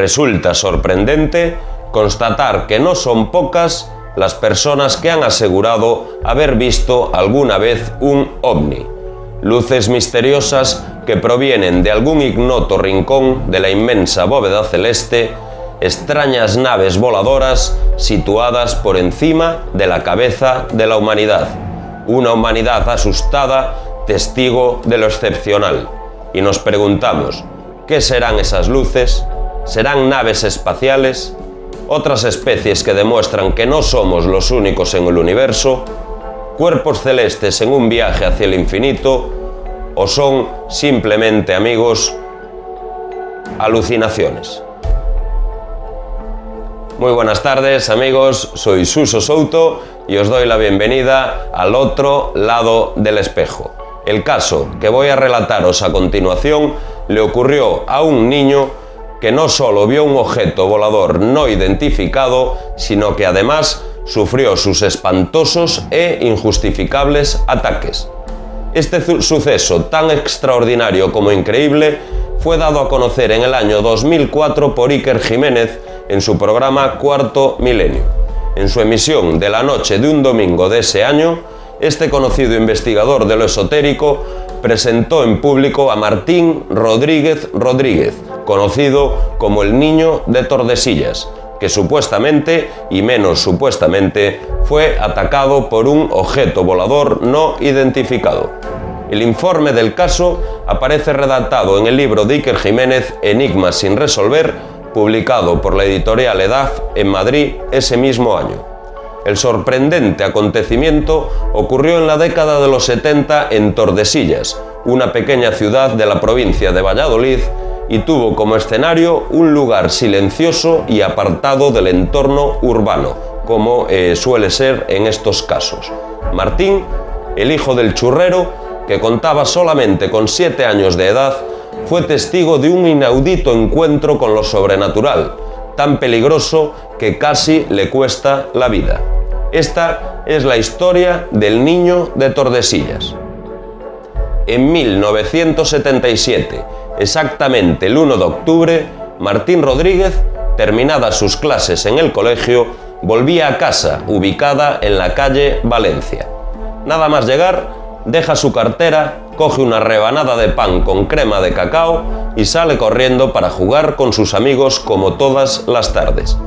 Resulta sorprendente constatar que no son pocas las personas que han asegurado haber visto alguna vez un ovni. Luces misteriosas que provienen de algún ignoto rincón de la inmensa bóveda celeste, extrañas naves voladoras situadas por encima de la cabeza de la humanidad. Una humanidad asustada, testigo de lo excepcional. Y nos preguntamos, ¿qué serán esas luces? ¿Serán naves espaciales? ¿Otras especies que demuestran que no somos los únicos en el universo? ¿Cuerpos celestes en un viaje hacia el infinito? ¿O son simplemente, amigos, alucinaciones? Muy buenas tardes, amigos, soy Suso Souto y os doy la bienvenida al otro lado del espejo. El caso que voy a relataros a continuación le ocurrió a un niño que no solo vio un objeto volador no identificado, sino que además sufrió sus espantosos e injustificables ataques. Este suceso, tan extraordinario como increíble, fue dado a conocer en el año 2004 por Iker Jiménez en su programa Cuarto Milenio. En su emisión de la noche de un domingo de ese año, este conocido investigador de lo esotérico presentó en público a Martín Rodríguez Rodríguez, conocido como el Niño de Tordesillas, que supuestamente, y menos supuestamente, fue atacado por un objeto volador no identificado. El informe del caso aparece redactado en el libro de Iker Jiménez, Enigmas sin resolver, publicado por la editorial EDAF en Madrid ese mismo año. El sorprendente acontecimiento ocurrió en la década de los 70 en Tordesillas, una pequeña ciudad de la provincia de Valladolid, y tuvo como escenario un lugar silencioso y apartado del entorno urbano, como suele ser en estos casos. Martín, el hijo del churrero, que contaba solamente con 7 años de edad, fue testigo de un inaudito encuentro con lo sobrenatural, tan peligroso que casi le cuesta la vida. Esta es la historia del Niño de Tordesillas. En 1977, exactamente el 1 de octubre, Martín Rodríguez, terminadas sus clases en el colegio, volvía a casa, ubicada en la calle Valencia. Nada más llegar, deja su cartera, coge una rebanada de pan con crema de cacao y sale corriendo para jugar con sus amigos como todas las tardes.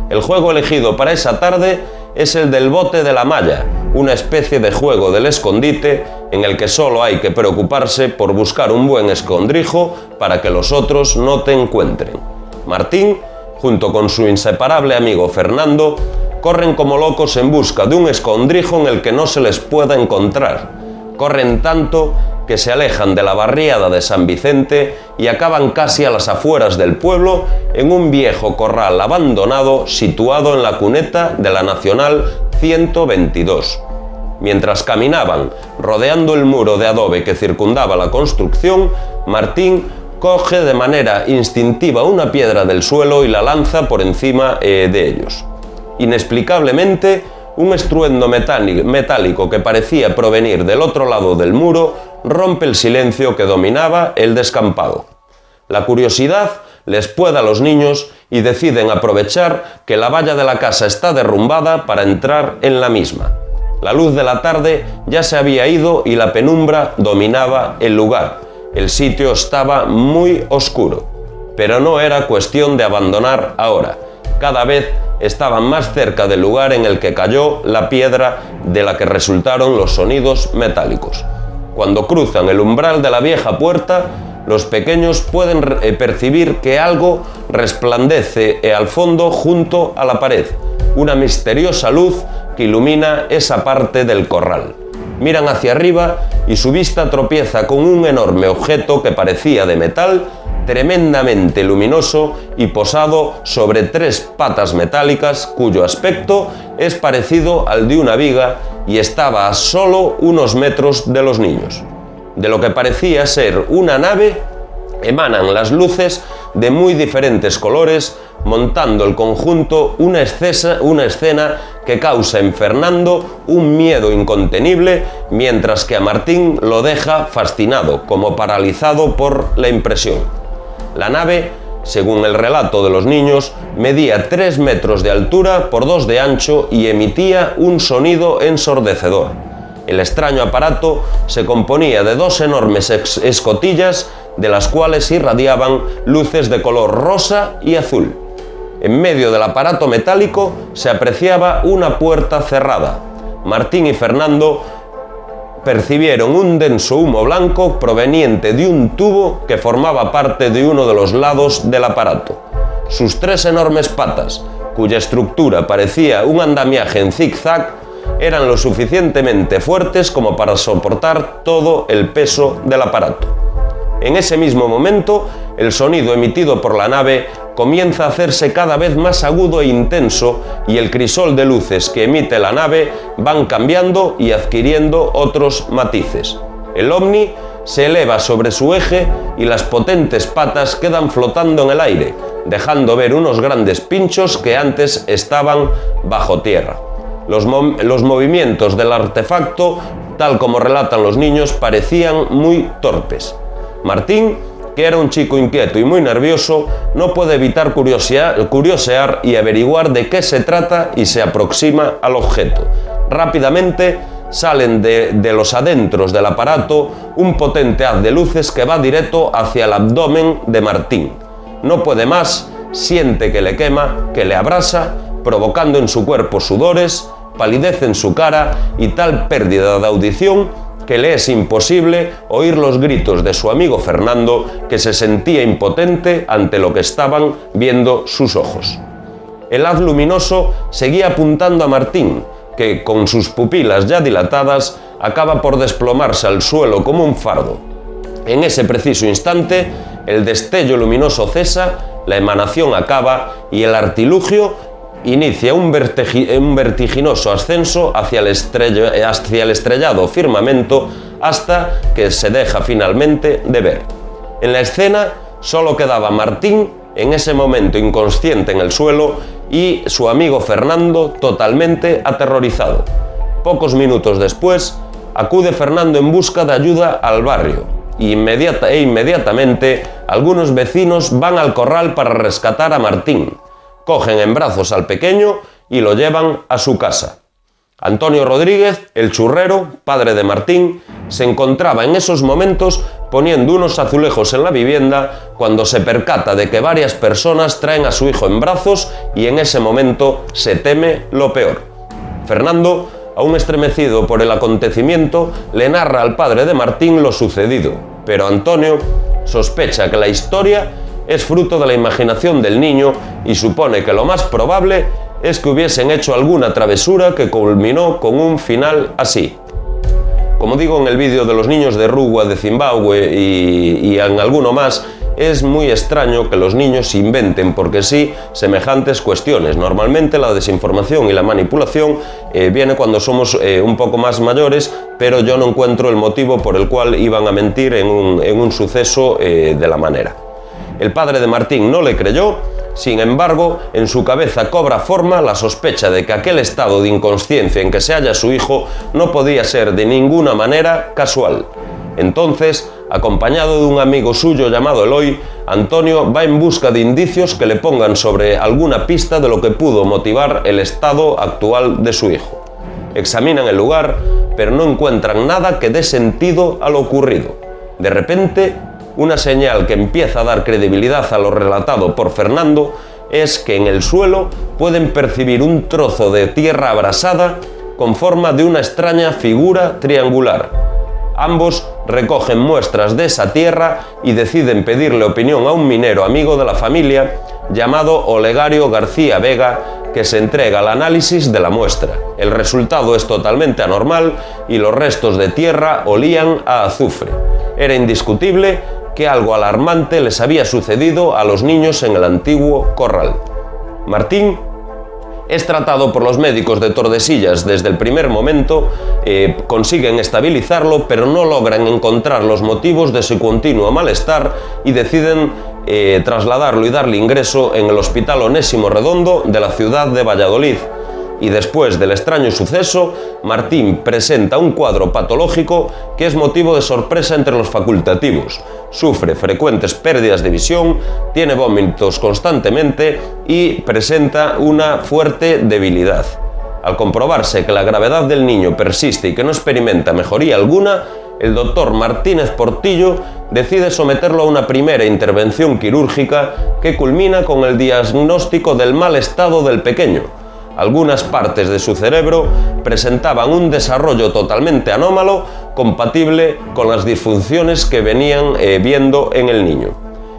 El juego elegido para esa tarde es el del bote de la malla, una especie de juego del escondite en el que solo hay que preocuparse por buscar un buen escondrijo para que los otros no te encuentren. Martín, junto con su inseparable amigo Fernando, corren como locos en busca de un escondrijo en el que no se les pueda encontrar. Corren tanto que se alejan de la barriada de San Vicente y acaban casi a las afueras del pueblo en un viejo corral abandonado situado en la cuneta de la Nacional 122. Mientras caminaban rodeando el muro de adobe que circundaba la construcción, Martín coge de manera instintiva una piedra del suelo y la lanza por encima de ellos. Inexplicablemente, un estruendo metálico que parecía provenir del otro lado del muro rompe el silencio que dominaba el descampado. La curiosidad les puede a los niños y deciden aprovechar que la valla de la casa está derrumbada para entrar en la misma. La luz de la tarde ya se había ido y la penumbra dominaba el lugar. El sitio estaba muy oscuro, pero no era cuestión de abandonar ahora. Cada vez estaban más cerca del lugar en el que cayó la piedra de la que resultaron los sonidos metálicos. Cuando cruzan el umbral de la vieja puerta, los pequeños pueden percibir que algo resplandece al fondo junto a la pared, una misteriosa luz que ilumina esa parte del corral. Miran hacia arriba y su vista tropieza con un enorme objeto que parecía de metal, tremendamente luminoso y posado sobre 3 patas metálicas cuyo aspecto es parecido al de una viga y estaba a solo unos metros de los niños. De lo que parecía ser una nave emanan las luces de muy diferentes colores, montando el conjunto una escena que causa en Fernando un miedo incontenible, mientras que a Martín lo deja fascinado, como paralizado por la impresión. La nave según el relato de los niños, medía 3 metros de altura por 2 de ancho y emitía un sonido ensordecedor. El extraño aparato se componía de 2 enormes escotillas de las cuales irradiaban luces de color rosa y azul. En medio del aparato metálico se apreciaba una puerta cerrada. Martín y Fernando percibieron un denso humo blanco proveniente de un tubo que formaba parte de uno de los lados del aparato. Sus 3 enormes patas, cuya estructura parecía un andamiaje en zigzag, eran lo suficientemente fuertes como para soportar todo el peso del aparato. En ese mismo momento, el sonido emitido por la nave comienza a hacerse cada vez más agudo e intenso y el crisol de luces que emite la nave van cambiando y adquiriendo otros matices. El ovni se eleva sobre su eje y las potentes patas quedan flotando en el aire, dejando ver unos grandes pinchos que antes estaban bajo tierra. Los movimientos del artefacto, tal como relatan los niños, parecían muy torpes. Martín, que era un chico inquieto y muy nervioso, no puede evitar curiosear y averiguar de qué se trata y se aproxima al objeto. Rápidamente salen de los adentros del aparato un potente haz de luces que va directo hacia el abdomen de Martín. No puede más, siente que le quema, que le abrasa, provocando en su cuerpo sudores, palidez en su cara y tal pérdida de audición que le es imposible oír los gritos de su amigo Fernando, que se sentía impotente ante lo que estaban viendo sus ojos. El haz luminoso seguía apuntando a Martín, que con sus pupilas ya dilatadas acaba por desplomarse al suelo como un fardo. En ese preciso instante, el destello luminoso cesa, la emanación acaba y el artilugio inicia un vertiginoso ascenso hacia el estrellado firmamento hasta que se deja finalmente de ver. En la escena solo quedaba Martín, en ese momento inconsciente en el suelo, y su amigo Fernando totalmente aterrorizado. Pocos minutos después, acude Fernando en busca de ayuda al barrio e inmediatamente algunos vecinos van al corral para rescatar a Martín. Cogen en brazos al pequeño y lo llevan a su casa. Antonio Rodríguez, el churrero, padre de Martín, se encontraba en esos momentos poniendo unos azulejos en la vivienda cuando se percata de que varias personas traen a su hijo en brazos y en ese momento se teme lo peor. Fernando, aún estremecido por el acontecimiento, le narra al padre de Martín lo sucedido, pero Antonio sospecha que la historia es fruto de la imaginación del niño y supone que lo más probable es que hubiesen hecho alguna travesura que culminó con un final así. Como digo en el vídeo de los niños de Rugua de Zimbabue y en alguno más, es muy extraño que los niños inventen porque sí semejantes cuestiones. Normalmente la desinformación y la manipulación viene cuando somos un poco más mayores, pero yo no encuentro el motivo por el cual iban a mentir en un suceso de la manera. El padre de Martín no le creyó, sin embargo, en su cabeza cobra forma la sospecha de que aquel estado de inconsciencia en que se halla su hijo no podía ser de ninguna manera casual. Entonces, acompañado de un amigo suyo llamado Eloy, Antonio va en busca de indicios que le pongan sobre alguna pista de lo que pudo motivar el estado actual de su hijo. Examinan el lugar, pero no encuentran nada que dé sentido a lo ocurrido. De repente, una señal que empieza a dar credibilidad a lo relatado por Fernando es que en el suelo pueden percibir un trozo de tierra abrasada con forma de una extraña figura triangular. Ambos recogen muestras de esa tierra y deciden pedirle opinión a un minero amigo de la familia llamado Olegario García Vega, que se entrega al análisis de la muestra. El resultado es totalmente anormal y los restos de tierra olían a azufre. Era indiscutible que algo alarmante les había sucedido a los niños en el antiguo corral. Martín es tratado por los médicos de Tordesillas desde el primer momento, consiguen estabilizarlo, pero no logran encontrar los motivos de su continuo malestar y deciden trasladarlo y darle ingreso en el Hospital Onésimo Redondo de la ciudad de Valladolid. y después del extraño suceso, Martín presenta un cuadro patológico que es motivo de sorpresa entre los facultativos. Sufre frecuentes pérdidas de visión, tiene vómitos constantemente y presenta una fuerte debilidad. Al comprobarse que la gravedad del niño persiste y que no experimenta mejoría alguna, el doctor Martínez Portillo decide someterlo a una primera intervención quirúrgica que culmina con el diagnóstico del mal estado del pequeño. Algunas partes de su cerebro presentaban un desarrollo totalmente anómalo, compatible con las disfunciones que venían viendo en el niño.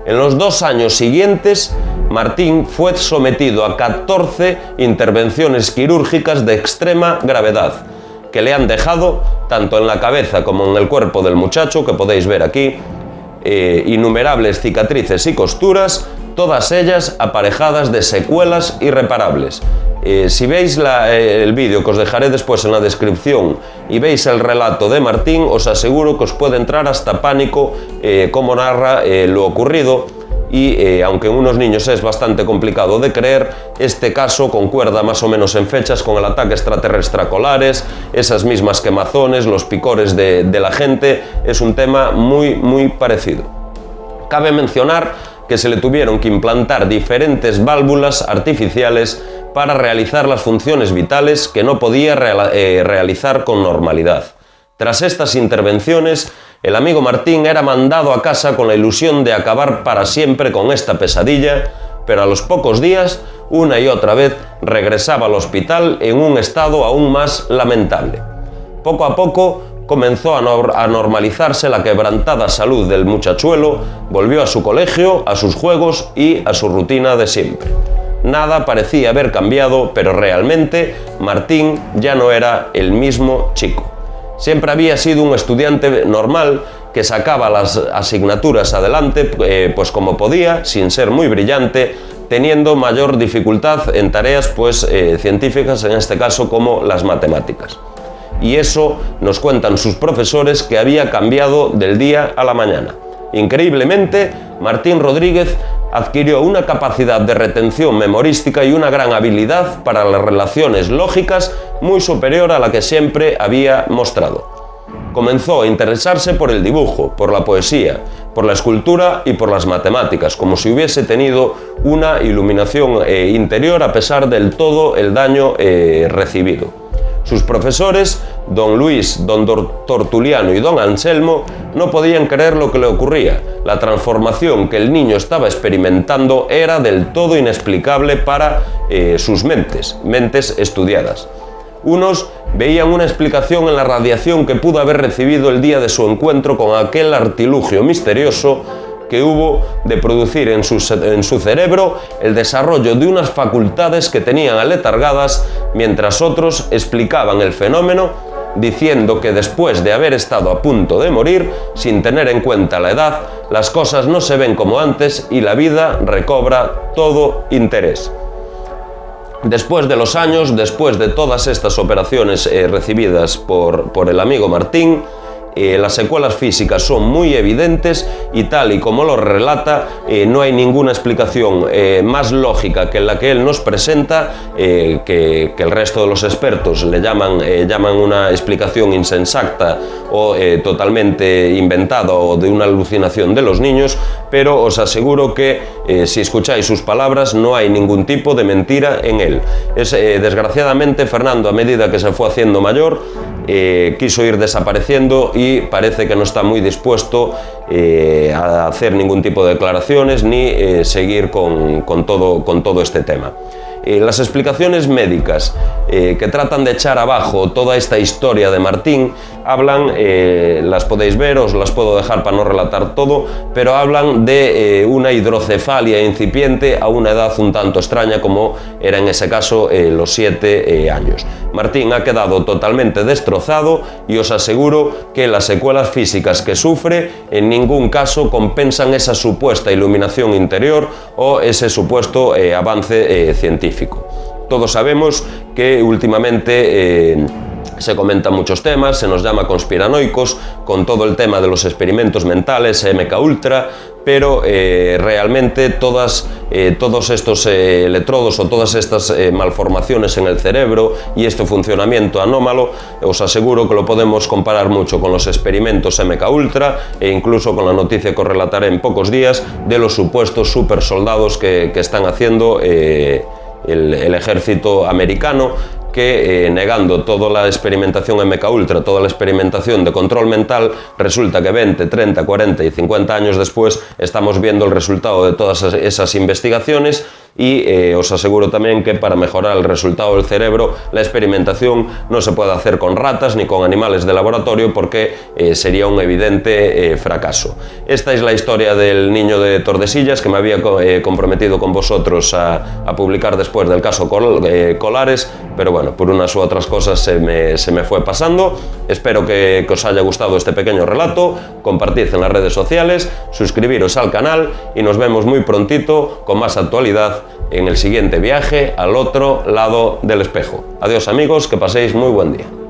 En los 2 años siguientes, Martín fue sometido a 14 intervenciones quirúrgicas de extrema gravedad, que le han dejado, tanto en la cabeza como en el cuerpo del muchacho, que podéis ver aquí, innumerables cicatrices y costuras, todas ellas aparejadas de secuelas irreparables. Si veis el vídeo que os dejaré después en la descripción y veis el relato de Martín, os aseguro que os puede entrar hasta pánico cómo narra lo ocurrido y aunque en unos niños es bastante complicado de creer, este caso concuerda más o menos en fechas con el ataque extraterrestre a Colares, esas mismas quemazones, los picores de la gente, es un tema muy parecido. Cabe mencionar que se le tuvieron que implantar diferentes válvulas artificiales para realizar las funciones vitales que no podía realizar con normalidad. Tras estas intervenciones, el amigo Martín era mandado a casa con la ilusión de acabar para siempre con esta pesadilla, pero a los pocos días, una y otra vez, regresaba al hospital en un estado aún más lamentable. Poco a poco, comenzó a normalizarse la quebrantada salud del muchachuelo, volvió a su colegio, a sus juegos y a su rutina de siempre. Nada parecía haber cambiado, pero realmente Martín ya no era el mismo chico. Siempre había sido un estudiante normal que sacaba las asignaturas adelante pues como podía, sin ser muy brillante, teniendo mayor dificultad en tareas científicas, en este caso como las matemáticas. Y eso nos cuentan sus profesores que había cambiado del día a la mañana. Increíblemente, Martín Rodríguez adquirió una capacidad de retención memorística y una gran habilidad para las relaciones lógicas muy superior a la que siempre había mostrado. Comenzó a interesarse por el dibujo, por la poesía, por la escultura y por las matemáticas, como si hubiese tenido una iluminación interior a pesar del todo el daño recibido. Sus profesores, don Luis, don Tortuliano y don Anselmo, no podían creer lo que le ocurría. La transformación que el niño estaba experimentando era del todo inexplicable para sus mentes estudiadas. Unos veían una explicación en la radiación que pudo haber recibido el día de su encuentro con aquel artilugio misterioso que hubo de producir en su cerebro el desarrollo de unas facultades que tenían aletargadas, mientras otros explicaban el fenómeno diciendo que después de haber estado a punto de morir, sin tener en cuenta la edad, las cosas no se ven como antes y la vida recobra todo interés. Después de los años, después de todas estas operaciones recibidas por el amigo Martín, las secuelas físicas son muy evidentes y tal y como lo relata, no hay ninguna explicación más lógica que la que él nos presenta, que el resto de los expertos le llaman una explicación insensata o totalmente inventada o de una alucinación de los niños, pero os aseguro que si escucháis sus palabras no hay ningún tipo de mentira en él. Desgraciadamente Fernando, a medida que se fue haciendo mayor, quiso ir desapareciendo y parece que no está muy dispuesto a hacer ningún tipo de declaraciones ni seguir con todo este tema. Las explicaciones médicas que tratan de echar abajo toda esta historia de Martín hablan, las podéis ver, os las puedo dejar para no relatar todo, pero hablan de una hidrocefalia incipiente a una edad un tanto extraña como era en ese caso los 7 años. Martín ha quedado totalmente destrozado y os aseguro que las secuelas físicas que sufre en ningún caso compensan esa supuesta iluminación interior o ese supuesto avance científico. Todos sabemos que últimamente Se comentan muchos temas, se nos llama conspiranoicos con todo el tema de los experimentos mentales, MKUltra, pero realmente todos estos electrodos o todas estas malformaciones en el cerebro y este funcionamiento anómalo, os aseguro que lo podemos comparar mucho con los experimentos MKUltra e incluso con la noticia que os relataré en pocos días de los supuestos supersoldados que están haciendo el ejército americano, que negando toda la experimentación MKUltra, toda la experimentación de control mental, resulta que 20, 30, 40 y 50 años después estamos viendo el resultado de todas esas investigaciones y os aseguro también que para mejorar el resultado del cerebro la experimentación no se puede hacer con ratas ni con animales de laboratorio porque sería un evidente fracaso. Esta es la historia del niño de Tordesillas que me había comprometido con vosotros a publicar después del caso Colares, pero bueno, por unas u otras cosas se me fue pasando. Espero que os haya gustado este pequeño relato, compartid en las redes sociales, suscribiros al canal y nos vemos muy prontito con más actualidad en el siguiente viaje al otro lado del espejo. Adiós amigos, que paséis muy buen día.